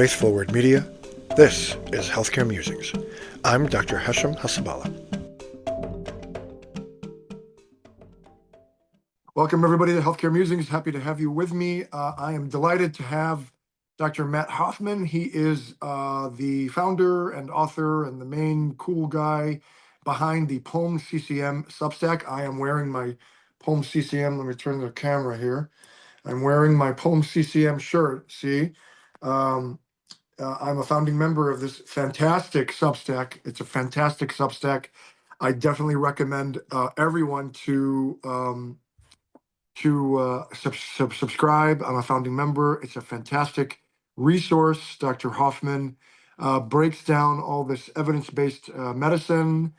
Faith-Forward Media. This is Healthcare Musings. I'm Dr. Hashem Hasabala. Welcome, everybody, to Healthcare Musings. Happy to have you with me. I am delighted to have Dr. Matt Hoffman. He is the founder and author and the main cool guy behind the PulmCCM Substack. I am wearing my PulmCCM. Let me turn the camera here. I'm wearing my PulmCCM shirt. See, I'm a founding member of this fantastic Substack. It's a fantastic Substack. I definitely recommend everyone to subscribe. I'm a founding member. It's a fantastic resource. Dr. Hoffman breaks down all this evidence-based medicine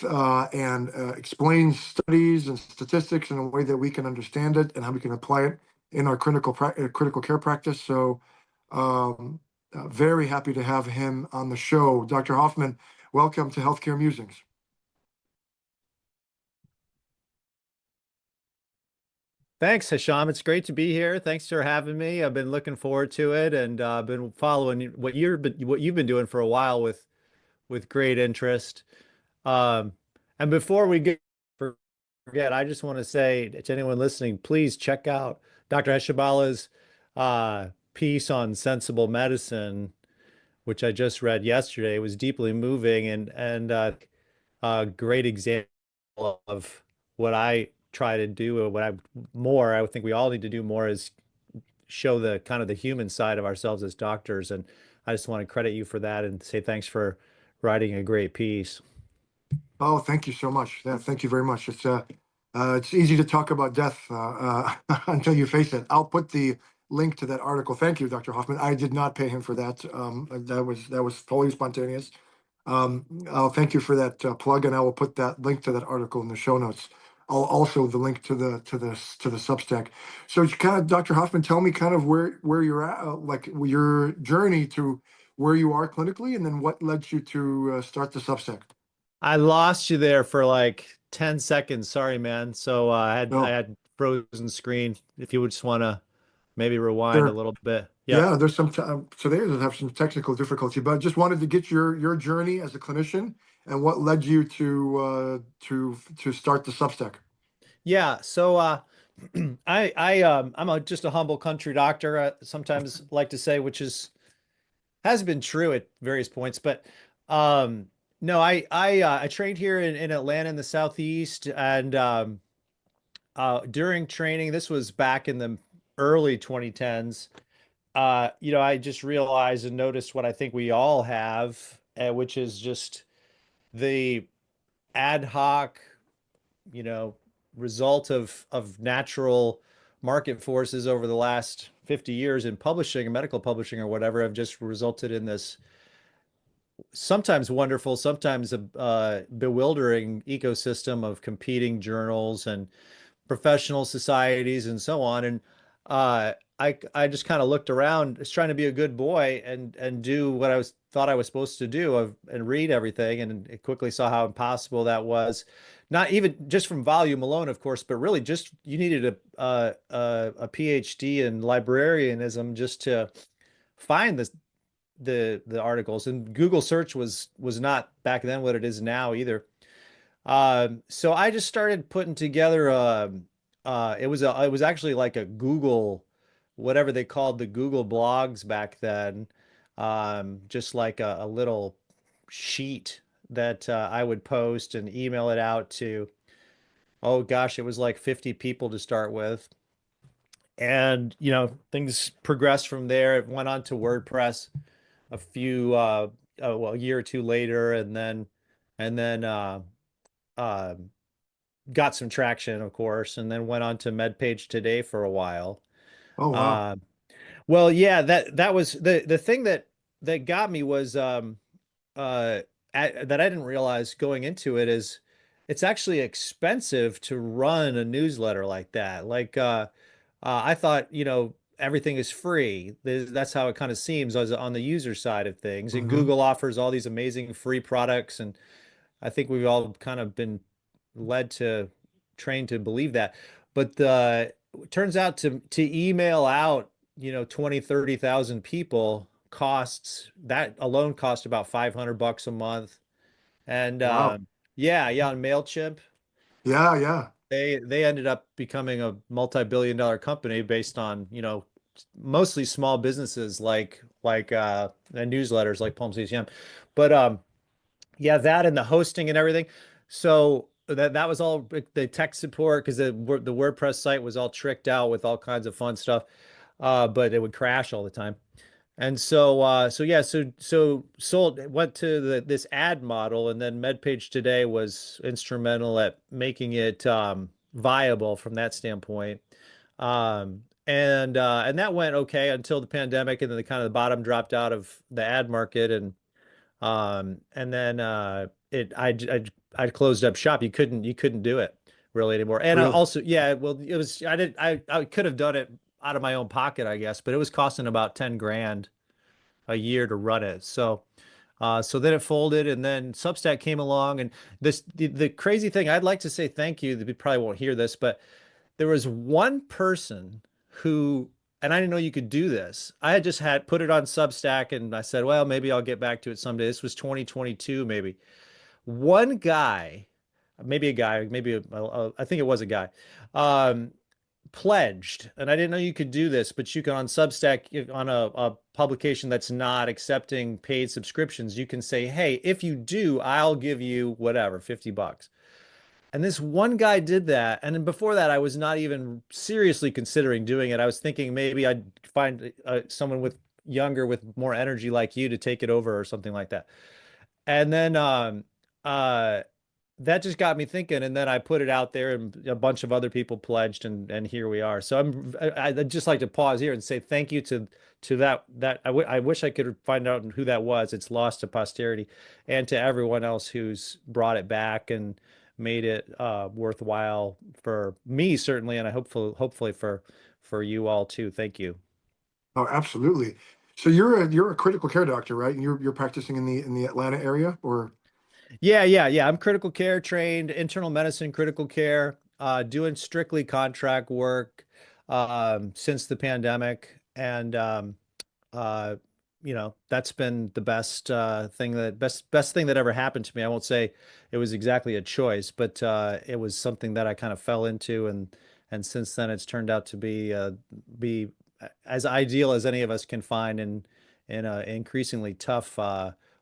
and explains studies and statistics in a way that we can understand it and how we can apply it in our critical care practice. So very happy to have him on the show. Dr. Hoffman, welcome to Healthcare Musings. Thanks, Hisham. It's great to be here. Thanks for having me. I've been looking forward to it, and been following what you've been doing for a while with great interest. Um, and before we forget, I just want to say to anyone listening, please check out Dr. Eshabala's piece on sensible medicine, which I just read yesterday. It was deeply moving and a great example of what I try to do. I think we all need to do more is show the kind of the human side of ourselves as doctors. And I just want to credit you for that and say thanks for writing a great piece. Oh, thank you so much. Yeah, thank you very much. It's easy to talk about death until you face it. I'll put the link to that article. Thank you, Dr. Hoffman. I did not pay him for that. That was totally spontaneous. I'll thank you for that plug, and I will put that link to that article in the show notes. I'll also the link to the Substack. So, Dr. Hoffman, tell me kind of where you're at, like your journey to where you are clinically, and then what led you to start the Substack. I lost you there for like 10 seconds. Sorry, man. So I No, had frozen screen. If you would just want to maybe rewind a sure. little bit. Yeah. Yeah, there's some today that have some technical difficulty, but just wanted to get your journey as a clinician and what led you to start the Substack. Yeah. So I'm just a humble country doctor. I sometimes like to say, which has been true at various points, but no, I trained here in Atlanta in the Southeast, and during training, this was back in the early 2010s. I just realized and noticed what I think we all have, which is just the ad hoc, you know, result of natural market forces over the last 50 years in publishing and medical publishing or whatever have just resulted in this sometimes wonderful, sometimes bewildering ecosystem of competing journals and professional societies and so on. And I just kind of looked around, just trying to be a good boy and do what thought I was supposed to do and read everything, and quickly saw how impossible that was. Not even just from volume alone, of course, but really just you needed a PhD in librarianism just to find the articles. And Google search was not back then what it is now either. So I just started putting together it was actually like a Google, whatever they called the Google blogs back then. Just like a little sheet that I would post and email it out to, oh gosh, it was like 50 people to start with. And things progressed from there. It went on to WordPress a few well, a year or two later, and then uh, got some traction, of course, and then went on to MedPage Today for a while. Oh, wow. Uh, well, yeah, that was the thing that got me was that I didn't realize going into it is it's actually expensive to run a newsletter like that. Like I thought, everything is free. That's how it kind of seems as on the user side of things. And Mm-hmm. Google offers all these amazing free products, and I think we've all kind of been led to trained to believe that. But it turns out to email out, 20, 30,000 people that alone cost about $500 a month. And Wow. yeah, on MailChimp, Yeah, yeah. they ended up becoming a multi-billion-dollar company based on, mostly small businesses like and newsletters like PulmCCM. But yeah, that and the hosting and everything. So that was all the tech support because the WordPress site was all tricked out with all kinds of fun stuff. But it would crash all the time. And so yeah, so sold went to this ad model, and then MedPage Today was instrumental at making it viable from that standpoint. And that went okay until the pandemic, and then the kind of the bottom dropped out of the ad market, and then I closed up shop. You couldn't do it really anymore. And Really. also, yeah, well, it was I could have done it out of my own pocket, I guess, but it was costing about 10 grand a year to run it. So then it folded, and then Substack came along, and the crazy thing, I'd like to say thank you. We probably won't hear this, but there was one person who, and I didn't know you could do this. I had just had put it on Substack, and I said, well, maybe I'll get back to it someday. This was 2022, maybe. One guy, maybe a guy, I think it was a guy, um, pledged, and I didn't know you could do this, but you can on Substack on a publication that's not accepting paid subscriptions, you can say, hey, if you do, I'll give you whatever, $50. And this one guy did that. And then before that, I was not even seriously considering doing it. I was thinking maybe I'd find someone with younger, with more energy like you to take it over or something like that. And then uh, that just got me thinking. And then I put it out there, and a bunch of other people pledged, and here we are. So I'd just like to pause here and say thank you to I wish I could find out who that was. It's lost to posterity, and to everyone else who's brought it back and made it worthwhile for me certainly, and I hopefully for you all too. Thank you. Oh, absolutely. So you're a critical care doctor, right? And you're practicing in the Atlanta area, or Yeah. I'm critical care trained, internal medicine, critical care, doing strictly contract work since the pandemic, and uh, that's been the best thing that ever happened to me. I won't say it was exactly a choice, but it was something that I kind of fell into, and since then it's turned out to be as ideal as any of us can find in an increasingly tough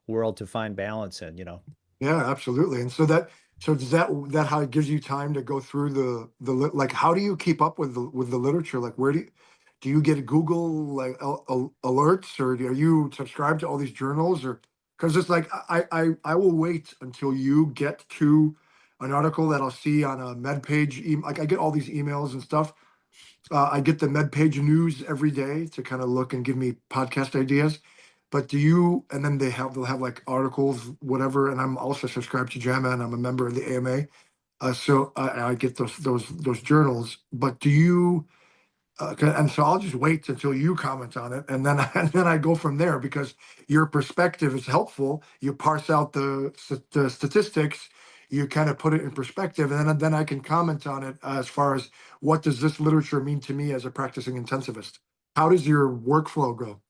world to find balance in. yeah, absolutely. And so does that how it gives you time to go through like how do you keep up with the literature? Like where do you get Google like alerts, or are you subscribed to all these journals, or because it's like I will wait until you get to an article that I'll see on a med page. Like I get all these emails and stuff. I get the MedPage news every day to kind of look and give me podcast ideas. But do you? And then they'll have like articles, whatever. And I'm also subscribed to JAMA, and I'm a member of the AMA. So I get those journals. But do you? And so I'll just wait until you comment on it, and then and then I go from there because your perspective is helpful. You parse out the statistics, you kind of put it in perspective, and then I can comment on it as far as what does this literature mean to me as a practicing intensivist. How does your workflow go?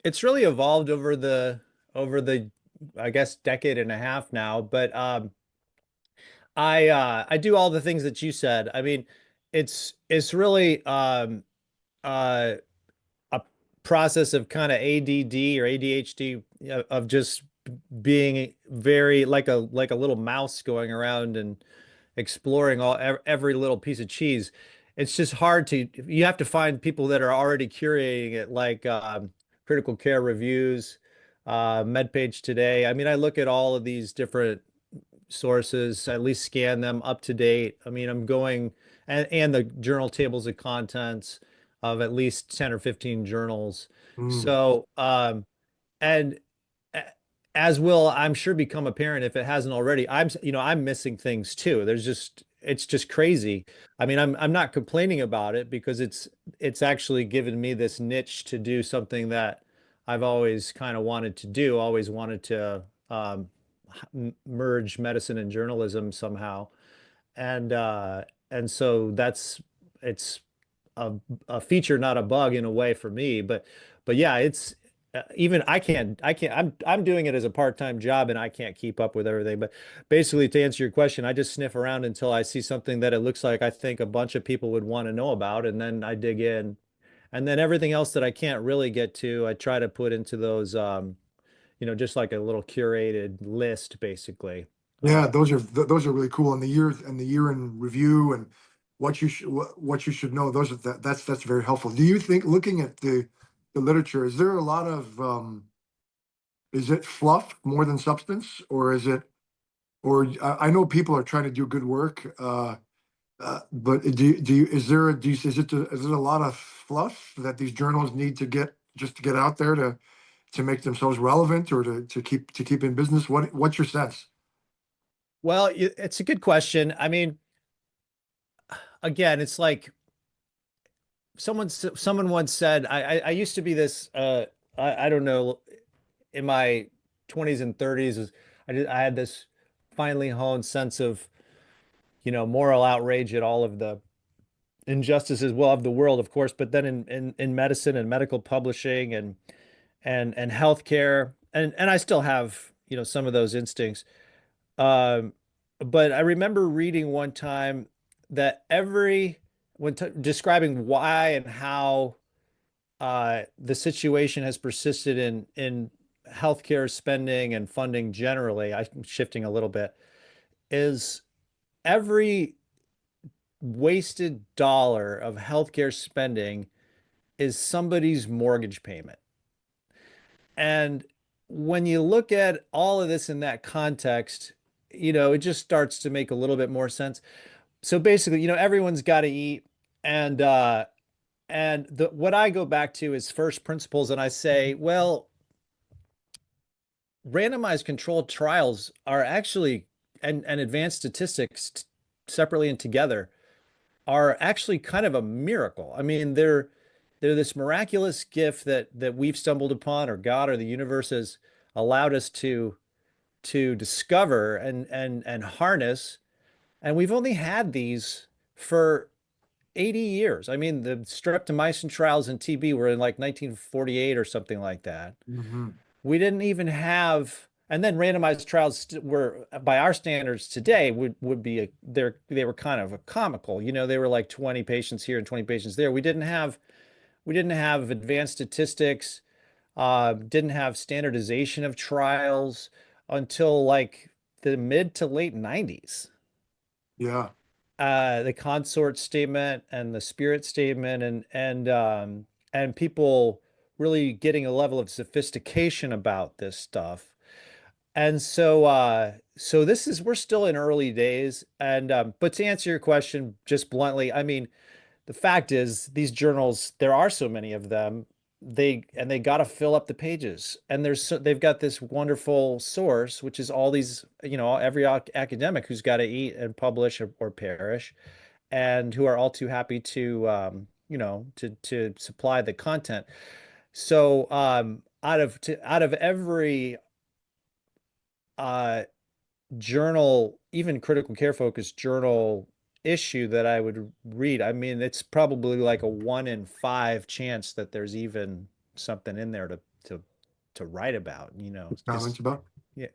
It's really evolved over the I guess decade and a half now, but I do all the things that you said. I mean, it's really uh a process of kind of ADD or ADHD, of just being very like a little mouse going around and exploring every little piece of cheese. It's just hard to you have to find people that are already curating it, like Critical Care Reviews, MedPage Today. I mean, I look at all of these different sources, at least scan them up to date. I mean, I'm going and the journal tables of contents of at least 10 or 15 journals. Mm, So, and as will, I'm sure, become apparent if it hasn't already, I'm missing things too. It's just crazy. I mean, I'm not complaining about it because it's actually given me this niche to do something that I've always kind of wanted to do, always wanted to merge medicine and journalism somehow. And so it's a, a feature, not a bug in a way for me, But yeah, it's even I'm doing it as a part-time job and I can't keep up with everything. But basically, to answer your question, I just sniff around until I see something that it looks like I think a bunch of people would want to know about, and then I dig in. And then everything else that I can't really get to, I try to put into those, just like a little curated list, basically. Yeah, those are really cool. And the year in review and what you should know. That's very helpful. Do you think, looking at the literature, is there a lot of is it fluff more than substance, or is it, or I know people are trying to do good work, but is there a, is it a lot of fluff that these journals need to get, just to get out there to make themselves relevant, or to keep in business? What's your sense? Well, it's a good question. I mean, again, it's like someone once said, I used to be this, I don't know, in my 20s and 30s, I had this finely honed sense of, moral outrage at all of the injustices, well, of the world, of course, but then in medicine and medical publishing and healthcare, and I still have, some of those instincts. Um, but I remember reading one time that when describing why and how the situation has persisted in healthcare spending and funding generally, I'm shifting a little bit, is every wasted dollar of healthcare spending is somebody's mortgage payment. And when you look at all of this in that context, it just starts to make a little bit more sense. So basically, everyone's got to eat, and what I go back to is first principles, and I say, well, randomized controlled trials are actually, and advanced statistics separately and together, are actually kind of a miracle. I mean, they're this miraculous gift that we've stumbled upon, or God or the universe has allowed us to discover and harness. And we've only had these for 80 years. I mean, the streptomycin trials and TB were in like 1948 or something like that. Hmm. We didn't even have, and then randomized trials were, by our standards today, would be they were kind of a comical. They were like 20 patients here and 20 patients there. We didn't have advanced statistics, didn't have standardization of trials until like the mid to late 90s. Yeah. The consort statement and the spirit statement, and people really getting a level of sophistication about this stuff. And so we're still in early days. And but to answer your question just bluntly, I mean, the fact is, these journals, there are so many of them, they got to fill up the pages. And they've got this wonderful source, which is all these, every academic who's got to eat and publish or perish, and who are all too happy to, to supply the content. So out of every uh, journal, even critical care focused journal issue that I would read, I mean, it's probably like a 1 in 5 chance that there's even something in there to write about, Comments because about. yeah.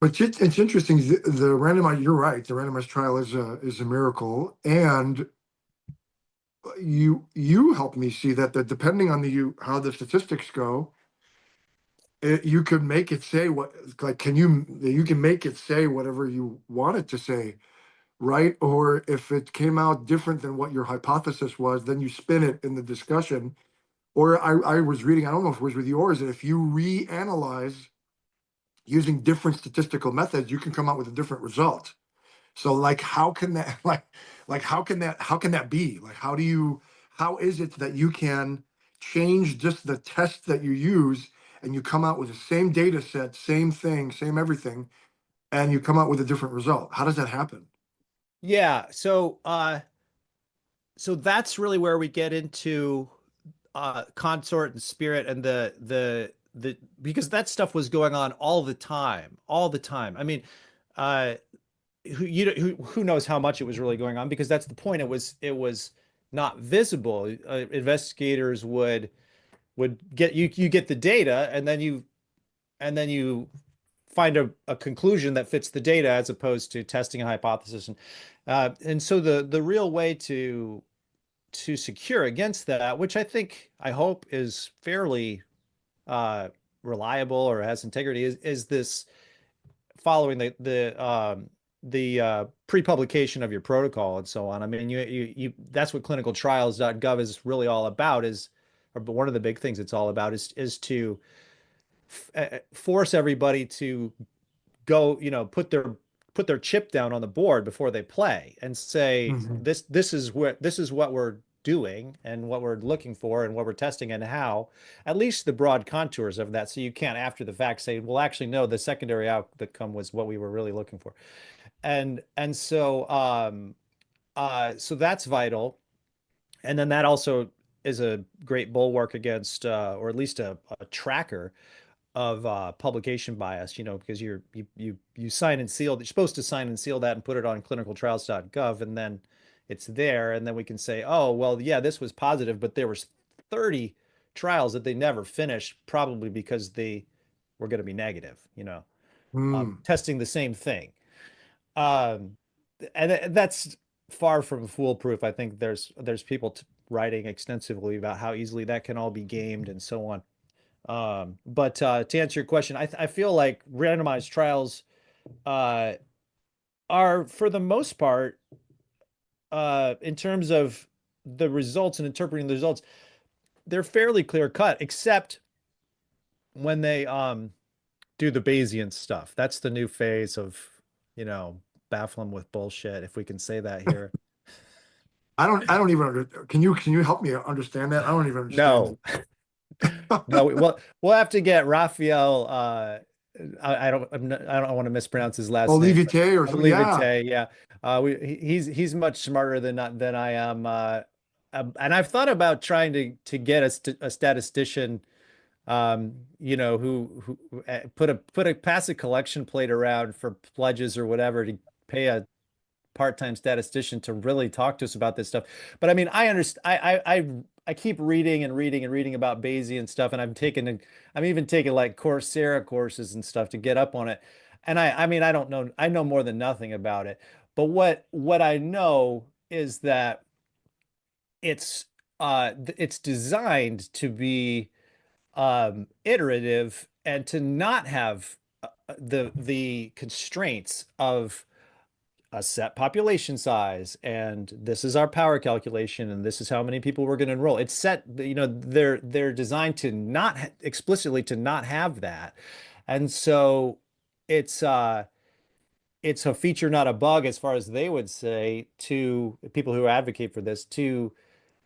But it's interesting. The randomized, you're right. The randomized trial is a miracle, and you helped me see that depending on how the statistics go, you could make it say what, like, you can make it say whatever you want it to say, right? Or if it came out different than what your hypothesis was, then you spin it in the discussion. Or I was reading, I don't know if it was with yours, that if you reanalyze using different statistical methods, you can come out with a different result. So like, how can that how can that be? Like, how is it that you can change just the test that you use, and you come out with the same data set, same thing, same everything, and you come out with a different result? How does that happen? Yeah, so that's really where we get into consort and spirit, and the because that stuff was going on all the time. I mean, uh who knows how much it was really going on, because that's the point. It was not visible. Investigators would would get you get the data, and then you find a conclusion that fits the data as opposed to testing a hypothesis. And so the real way to secure against that, which I hope is fairly uh, reliable or has integrity, is this following the pre-publication of your protocol and so on. I mean, you that's what clinicaltrials.gov is really all about, or one of the big things it's all about is to force everybody to go, put their chip down on the board before they play and say, Hmm. this is what we're doing and what we're looking for and what we're testing and how, at least the broad contours of that. So you can't after the fact say, well, actually, no, the secondary outcome was what we were really looking for. And so that's vital. And then that also is a great bulwark against, or at least a tracker of publication bias, because you sign and seal. You're supposed to sign and seal that and put it on clinicaltrials.gov, and then it's there, and then we can say, oh, well, yeah, this was positive, but there was 30 trials that they never finished, probably because they were going to be negative, Mm. testing the same thing. Um, and that's far from foolproof. I think there's people writing extensively about how easily that can all be gamed and so on. But to answer your question, I feel like randomized trials uh, are, for the most part, in terms of the results and interpreting the results, they're fairly clear cut, except when they do the Bayesian stuff. That's the new phase of, you know, baffle them with bullshit, if we can say that here. I don't even can you help me understand that? I don't even understand. No, no, we'll have to get Raphael. I don't want to mispronounce his last name. Olivier or something. Yeah. Levite, yeah. He's much smarter than I am. And I've thought about trying to get a statistician, who pass a collection plate around for pledges or whatever to pay a part-time statistician to really talk to us about this stuff. But I mean, I understand. I keep reading and reading and reading about Bayesian stuff, and I'm even taking like Coursera courses and stuff to get up on it. And I mean, I don't know. I know more than nothing about it. But what I know is that it's designed to be iterative and to not have the constraints of a set population size, and this is our power calculation, and this is how many people we're going to enroll. It's set, they're designed to not explicitly to not have that. And so it's uh it's a feature, not a bug, as far as they would say, to people who advocate for this, to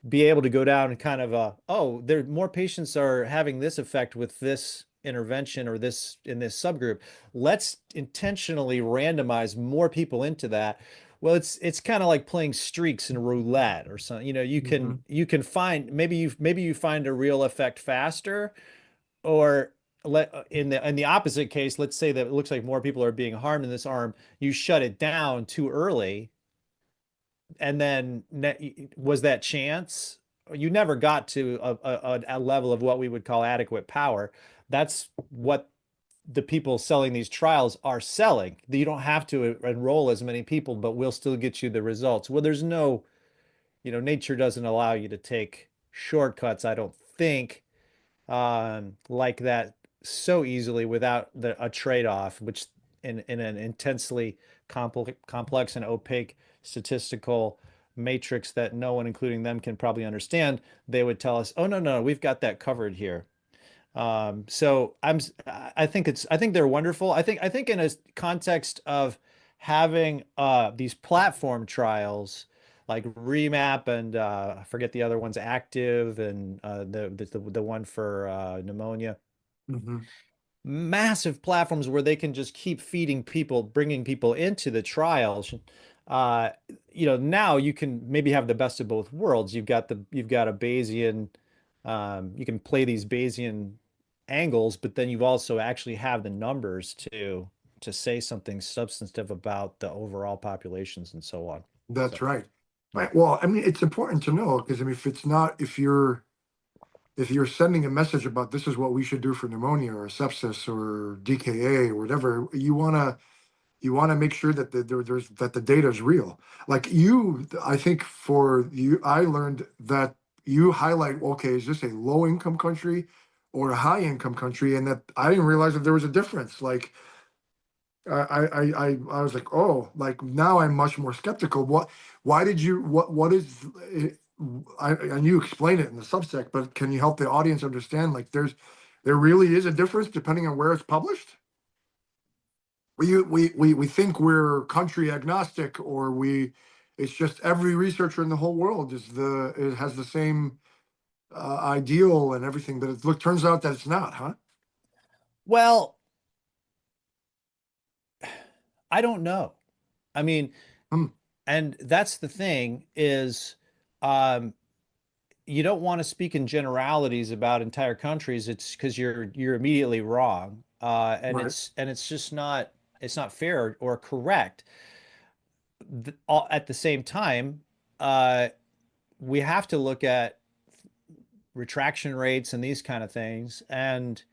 be able to go down and kind of oh, there more patients are having this effect with this intervention or this in this subgroup. Let's intentionally randomize more people into that. Well, it's kind of like playing streaks in roulette or something. You can Hmm. you can find, maybe you find a real effect faster, or in the opposite case, let's say that it looks like more people are being harmed in this arm, you shut it down too early, and then was that chance? You never got to a level of what we would call adequate power. That's what the people selling these trials are selling. You don't have to enroll as many people, but we'll still get you the results. Well, there's no, nature doesn't allow you to take shortcuts, I don't think, like that so easily without a trade-off, which in an intensely complex and opaque statistical matrix that no one, including them, can probably understand, they would tell us, oh, no, no, we've got that covered here. So I think they're wonderful. I think in a context of having these platform trials like Remap and I forget the other one's Active, and the one for pneumonia, Hmm. massive platforms where they can just keep feeding people, bringing people into the trials. Uh, now you can maybe have the best of both worlds. You've got a Bayesian, you can play these Bayesian angles, but then you also actually have the numbers to say something substantive about the overall populations and so on. That's So right. yeah. Right. Well, I mean, it's important to know because I mean, if you're if you're sending a message about this is what we should do for pneumonia or sepsis or DKA or whatever, you want to make sure that there's that the data is real. Like you, I think for you, I learned that you highlight, okay, is this a low income country or a high income country? And that I didn't realize that there was a difference. Like I was like, oh, like now I'm much more skeptical. Why did you, what is, and you explain it in the Substack, but can you help the audience understand, like there really is a difference depending on where it's published? We think we're country agnostic, or it's just every researcher in the whole world it has the same ideal and everything, but turns out that it's not, huh? Well, I don't know. I mean, Hmm, and that's the thing is, um, you don't want to speak in generalities about entire countries. It's because you're immediately wrong, and right. it's just not it's not fair or correct. At the same time, uh, we have to look at retraction rates and these kind of things. And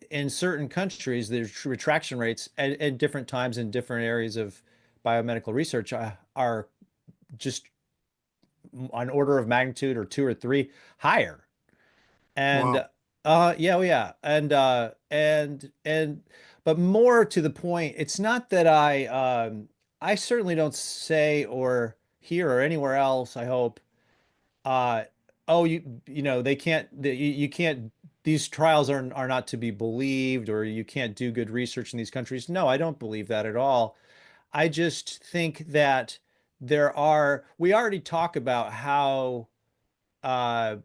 in certain countries, there's retraction rates at different times in different areas of biomedical research are just an order of magnitude or two or three higher. And Wow. yeah, oh, yeah. And but more to the point, it's not that I certainly don't say or hear or anywhere else, I hope, uh oh, they can't you can't, these trials are not to be believed, or you can't do good research in these countries. No, I don't believe that at all. I just think that we already talk about how uh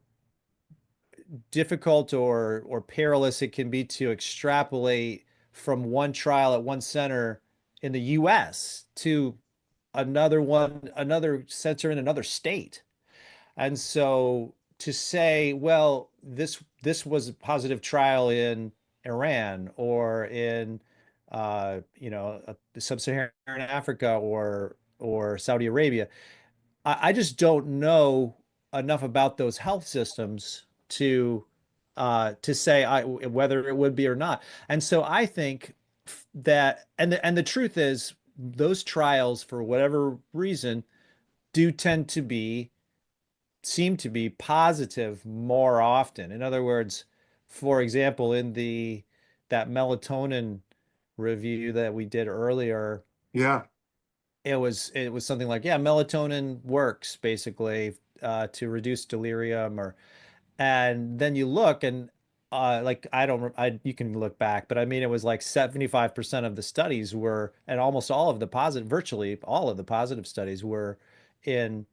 difficult or perilous it can be to extrapolate from one trial at one center in the US to another center in another state. And so to say, well, this was a positive trial in Iran or in sub-Saharan Africa or Saudi Arabia, I just don't know enough about those health systems to say whether it would be or not. And so I think that, and the truth is, those trials, for whatever reason, do tend to seem to be positive more often. In other words, for example, in the that melatonin review that we did earlier, Yeah. it was something like, yeah, melatonin works basically to reduce delirium, or and then you look and like I don't I you can look back, but I mean it was like 75% of the studies were, and almost all of the positive, virtually all of the positive studies were in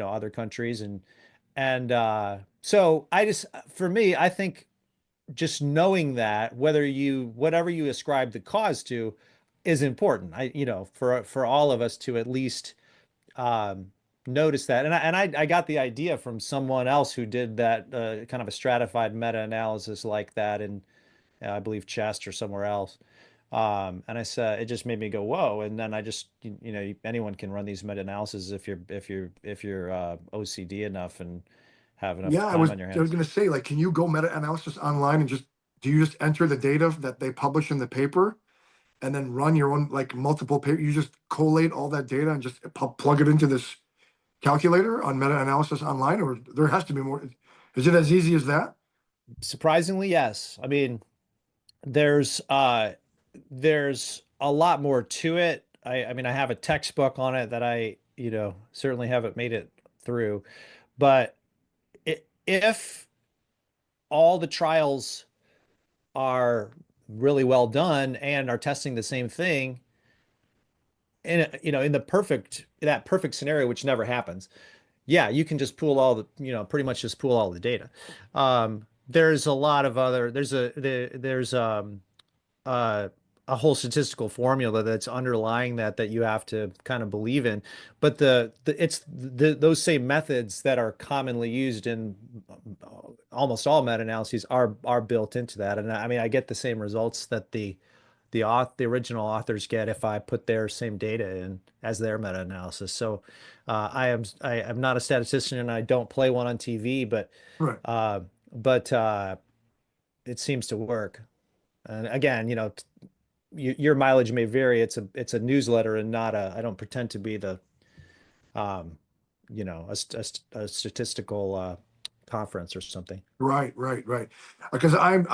other countries. And so I just, for me, I think just knowing that, whatever you ascribe the cause to is important. For all of us to at least um, notice that. And I got the idea from someone else who did that kind of a stratified meta-analysis like that in, I believe, Chest or somewhere else. And I said, it just made me go, whoa. And then I just, anyone can run these meta-analyses if you're OCD enough and have enough Yeah, I time was on your I was hands. gonna say, like, can you go meta-analysis online and do you just enter the data that they publish in the paper and then run your own, like, multiple paper? You just collate all that data and just plug it into this calculator on meta-analysis online, or there has to be more. Is it as easy as that? Surprisingly, yes. I mean, there's a lot more to it. I mean, I have a textbook on it that I, certainly haven't made it through. But if all the trials are really well done and are testing the same thing, in that perfect scenario, which never happens, yeah, you can just pool all the, pretty much just pool all the data. There's a lot of other, there's uh, a whole statistical formula that's underlying that you have to kind of believe in. But those same methods that are commonly used in almost all meta-analyses are built into that. And I mean, I get the same results that the original authors get if I put their same data in as their meta-analysis. So I am not a statistician and I don't play one on TV, but Right. uh, but it seems to work. And again, your mileage may vary. It's a newsletter and not a. I don't pretend to be the um, a statistical conference or something. Right, right, right. Because I'm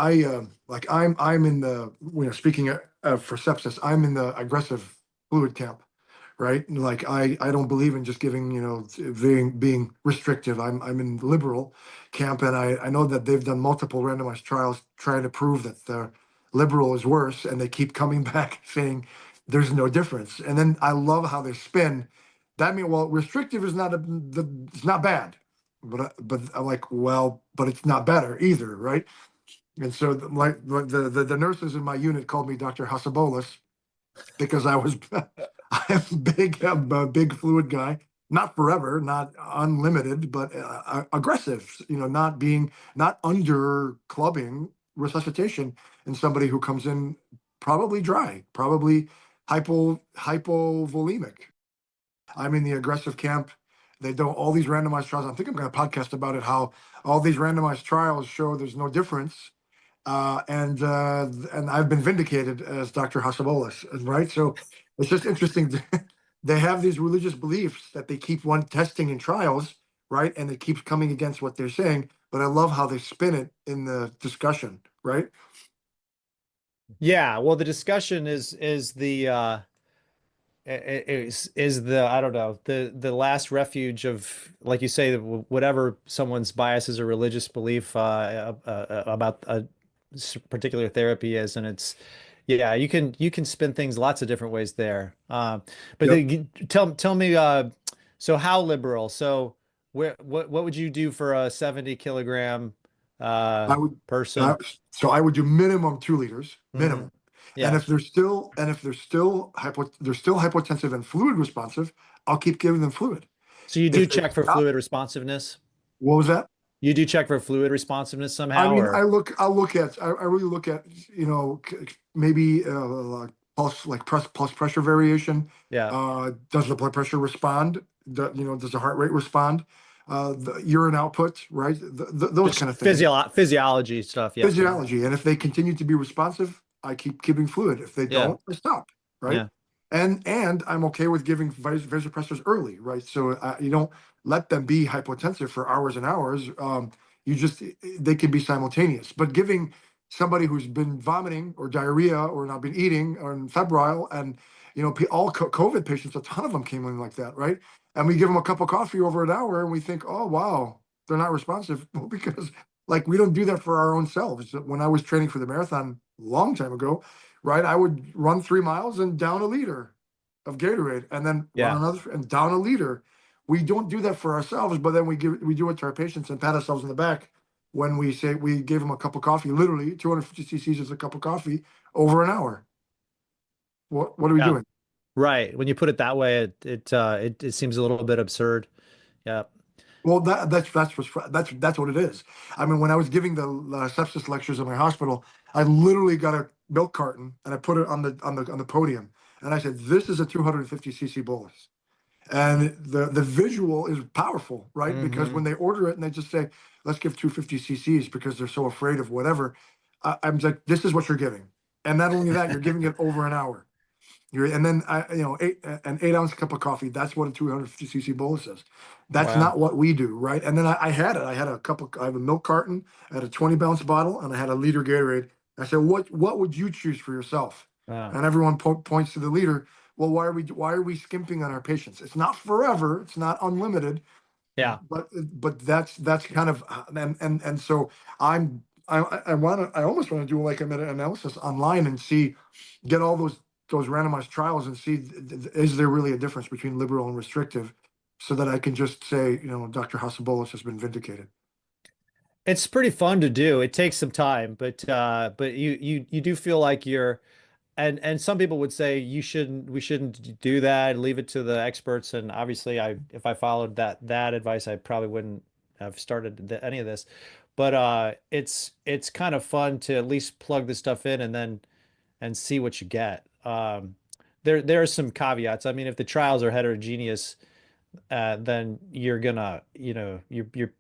in the, speaking for sepsis, I'm in the aggressive fluid camp, right? And like I don't believe in just giving, being restrictive. I'm in the liberal camp, and I know that they've done multiple randomized trials trying to prove that the liberal is worse, and they keep coming back saying there's no difference. And then I love how they spin. That means, well, restrictive is it's not bad, but I'm like, well, but it's not better either, right? And so the nurses in my unit called me Dr. Hasabolis because I'm big, I'm a big fluid guy. Not forever, not unlimited, but aggressive. Not under clubbing resuscitation in somebody who comes in probably dry, probably hypovolemic. I'm in the aggressive camp. They do all these randomized trials. I think I'm going to podcast about it. How all these randomized trials show there's no difference, and I've been vindicated as Dr. Hasabolis, right? So it's just interesting. They have these religious beliefs that they keep one testing in trials, right? And it keeps coming against what they're saying. But I love how they spin it in the discussion, right? Yeah, well, the discussion is the is the I don't know the last refuge of, like you say, whatever someone's biases or religious belief about a particular therapy is, and it's yeah, you can spin things lots of different ways there. But Yep. tell me, so how liberal? So what would you do for a 70 kilogram I would, uh, person? so I would do minimum 2 liters, Hmm. minimum. And Yeah. if they're still hypotensive and fluid responsive, I'll keep giving them fluid. So you do If they check for stop, fluid responsiveness? what was that? You do check for fluid responsiveness I somehow, mean, or I really look at, maybe like pulse pressure variation. yeah, Does the blood pressure respond? Does the heart rate respond? The urine output, right? Those just kind of things. physiology stuff. Yeah, Physiology. And if they continue to be responsive, I keep giving fluid. If they yeah, don't, I stop, right? yeah, And I'm okay with giving vasopressors early, right? So you don't let them be hypotensive for hours and hours. You just They can be simultaneous. But giving somebody who's been vomiting or diarrhea or not been eating or febrile, and all COVID patients, a ton of them came in like that, right? And we give them a cup of coffee over an hour, and we think, oh wow, they're not responsive. Well, because like we don't do that for our own selves. When I was training for the marathon a long time ago, right, I would run 3 miles and down a liter of Gatorade, and then run yeah. another and down a liter. We don't do that for ourselves, but then we do it to our patients and pat ourselves in the back when we say we gave them a cup of coffee. Literally, 250 cc's is a cup of coffee over an hour. What are we Yeah. doing? Right. When you put it that way, it seems a little bit absurd. Yeah. Well, that's what it is. I mean, when I was giving the sepsis lectures in my hospital, I literally got a milk carton and I put it on the podium, and I said, "This is a 250 cc bolus." And the visual is powerful, right? Because Hmm. when they order it and they just say, "Let's give 250 cc's," because they're so afraid of whatever, I'm like, "This is what you're giving," and not only that, you're giving it over an hour. And then an 8 ounce cup of coffee. That's what a 250 cc bolus is. That's Wow. not what we do, right? And then I had it. I had a cup of. I have a milk carton. I had a 20 ounce bottle, and I had a liter Gatorade. I said, "What would you choose for yourself?" Wow. And everyone points to the liter. Well, why are we skimping on our patients? It's not forever. It's not unlimited, Yeah. but that's kind of and so I almost want to do like a meta analysis online and see, get all those randomized trials and see, is there really a difference between liberal and restrictive, so that I can just say, Dr. Hasabolis has been vindicated. It's pretty fun to do. It takes some time, but you do feel like you're and some people would say we shouldn't do that, leave it to the experts. And obviously if I followed that advice, I probably wouldn't have started any of this. But it's kind of fun to at least plug this stuff in and then and see what you get. There are some caveats. I mean, if the trials are heterogeneous, then you're gonna, you're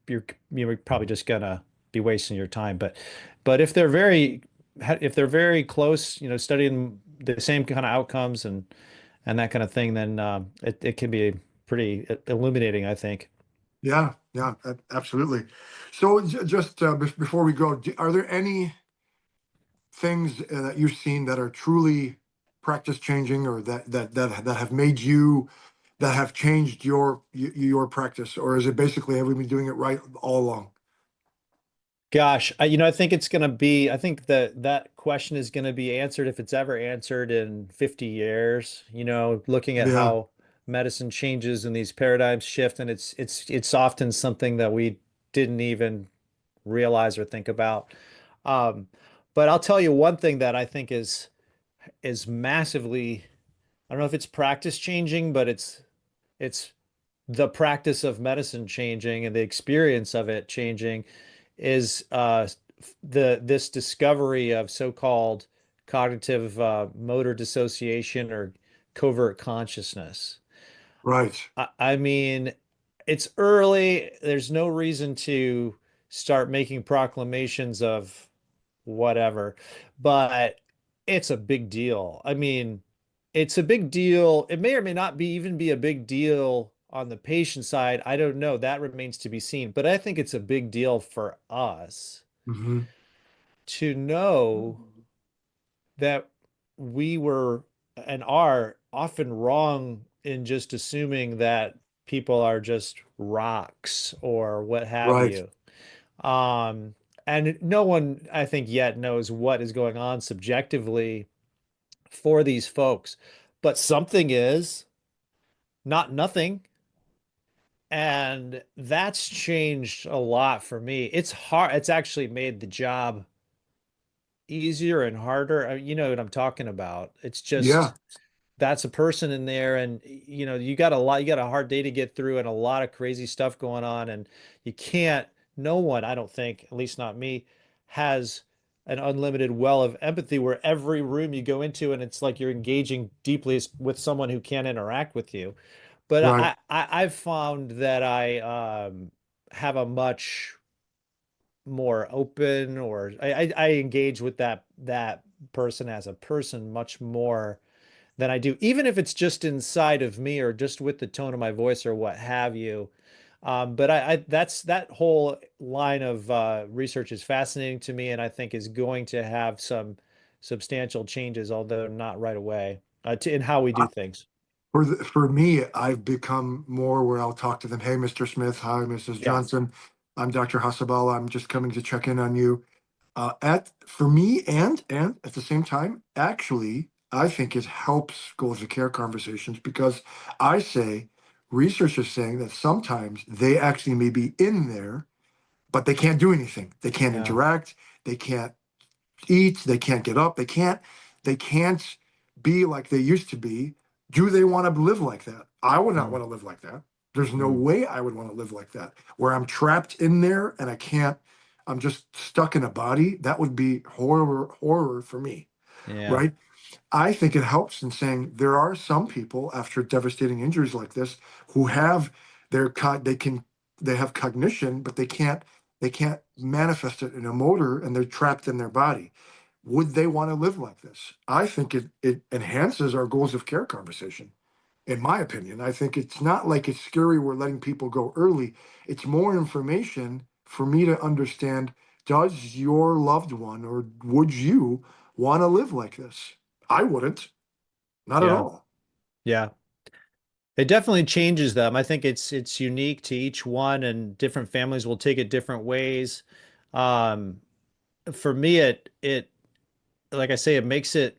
probably just gonna be wasting your time. But if they're very close, you know, studying the same kind of outcomes and that kind of thing, then it can be pretty illuminating, I think. Yeah, yeah, absolutely. So just before we go, are there any things that you've seen that are truly practice changing, or that have made you, that have changed your practice, or is it basically have we been doing it right all along? Gosh, I think it's going to be, I think that that question is going to be answered if it's ever answered in 50 years, looking at Yeah, how medicine changes and these paradigms shift. And it's often something that we didn't even realize or think about. Um, but I'll tell you one thing that I think is massively, I don't know if it's practice changing, but it's the practice of medicine changing and the experience of it changing is this discovery of so-called cognitive motor dissociation or covert consciousness. right, I mean, it's early. There's no reason to start making proclamations of whatever, but it's a big deal. I mean, it's a big deal. It may or may not be even be a big deal on the patient side. I don't know. That remains to be seen. But I think it's a big deal for us hmm to know that we were and are often wrong in just assuming that people are just rocks or what have right, you. Um, and no one, I think, yet knows what is going on subjectively for these folks, but something is, not nothing. And that's changed a lot for me. It's hard. It's actually made the job easier and harder. You know what I'm talking about. It's yeah, just that's a person in there, and you got you got a hard day to get through and a lot of crazy stuff going on, and you can't, no one, I don't think, at least not me, has an unlimited well of empathy where every room you go into and it's like you're engaging deeply with someone who can't interact with you. But right. I've found that I have a much more open, or I engage with that person as a person much more than I do, even if it's just inside of me or just with the tone of my voice or what have you. But that's that whole line of research is fascinating to me, and I think is going to have some substantial changes, although not right away, in how we do things. For me, I've become more where I'll talk to them. Hey, Mr. Smith. Hi, Mrs. Yeah, Johnson. I'm Dr. Hasabala. I'm just coming to check in on you. At For me, and at the same time, actually, I think it helps goals of care conversations, because I say research is saying that sometimes they actually may be in there, but they can't do anything. They can't yeah, interact. They can't eat, they can't get up, they can't be like they used to be. Do they want to live like that? I would not mm, want to live like that. There's no mm, way I would want to live like that, where I'm trapped in there and I can't, I'm just stuck in a body. That would be horror for me, yeah, right? I think it helps in saying there are some people after devastating injuries like this who have they can, they have cognition, but they can't manifest it in a motor, and they're trapped in their body. Would they want to live like this? I think it enhances our goals of care conversation. In my opinion, I think it's not like it's scary we're letting people go early. It's more information for me to understand, does your loved one, or would you want to live like this? I wouldn't, not at yeah, all. yeah. It definitely changes them. I think it's unique to each one, and different families will take it different ways. Um, for me, it like I say, it makes it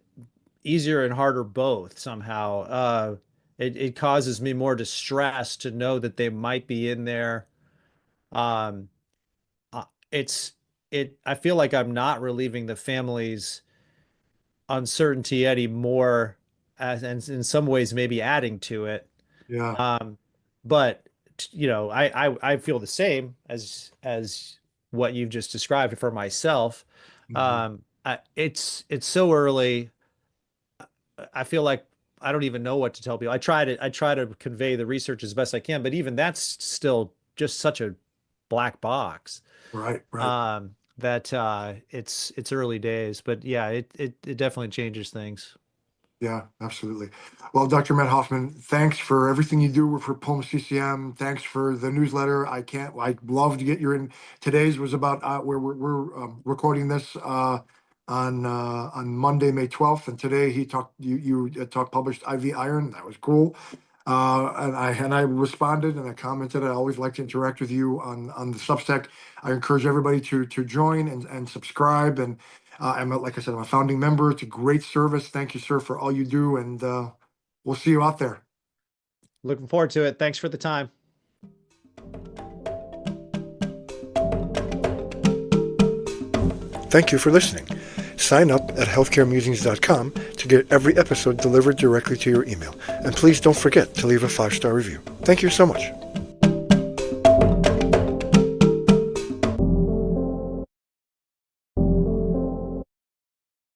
easier and harder both somehow. It causes me more distress to know that they might be in there. Um, it's it. I feel like I'm not relieving the family's uncertainty anymore, and in some ways maybe adding to it. Yeah. Um, but I feel the same as what you've just described for myself. Mhm. It's so early. I feel like I don't even know what to tell people. I try to convey the research as best I can, but even that's still just such a black box. Right, right. That it's early days, but yeah, it definitely changes things. Yeah, absolutely. Well, Dr. Matt Hoffman, thanks for everything you do for PulmCCM. Thanks for the newsletter. I love to get your in. Today's was about where we're recording this on Monday, May 12th. And today you talked published IV iron. That was cool. And I responded and I commented. I always like to interact with you on the Substack. I encourage everybody to join and subscribe. And like I said, I'm a founding member. It's a great service. Thank you, sir, for all you do. And we'll see you out there. Looking forward to it. Thanks for the time. Thank you for listening. Sign up at healthcaremusings.com to get every episode delivered directly to your email. And please don't forget to leave a 5-star review. Thank you so much.